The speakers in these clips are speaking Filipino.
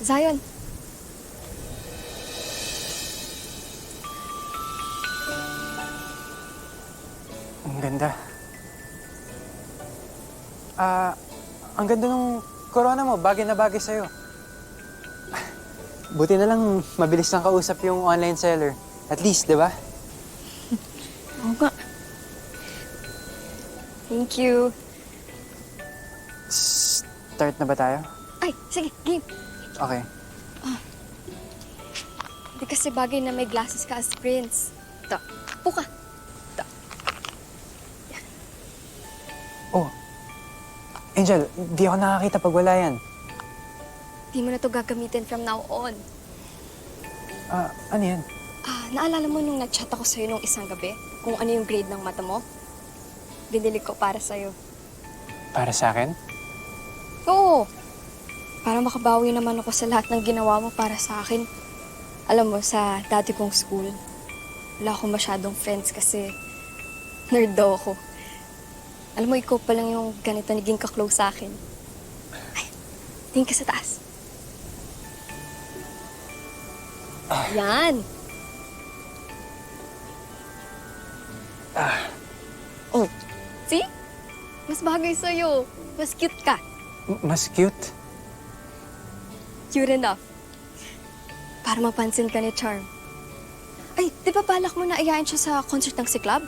Zion. Ang ganda. Ang ganda ng corona mo. Bagay na bagay sa'yo. Buti na lang mabilis lang kausap yung online seller. At least, di ba? Oo nga. Thank you. Start na ba tayo? Ay, sige, game. Okay. Hindi kasi bagay na may glasses ka as prince. Ito, upo ka. Ito. Oh. Angel, di ako nakakita pag wala yan. Di mo na to gagamitin from now on. Ano yan? Naalala mo nung nag-chat ako sa'yo nung isang gabi? Kung ano yung grade ng mata mo? Binili ko para sa'yo. Para sa akin? Oo. Para makabawi naman ako sa lahat ng ginawa mo para sa akin. Alam mo, sa dati kong school, wala akong masyadong friends kasi nerd daw ako. Alam mo, ikaw pa lang yung ganito naging ka-close sa akin. Ay, tingin ka sa taas. Yan. Oh, see? Mas bagay sa'yo. Mas cute ka. Mas cute? Cute enough. Para mapansin ka ni Charm. Ay, di ba balak mo na ayayin siya sa concert ng si Club?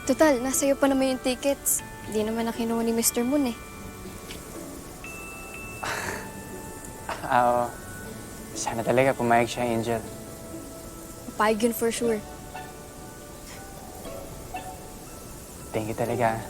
Total, nasa iyo pa naman yung tickets. Hindi naman na kinuha ni Mr. Moon eh. Sana talaga pumayag siya, Angel. Papayag yun for sure. Thank you talaga.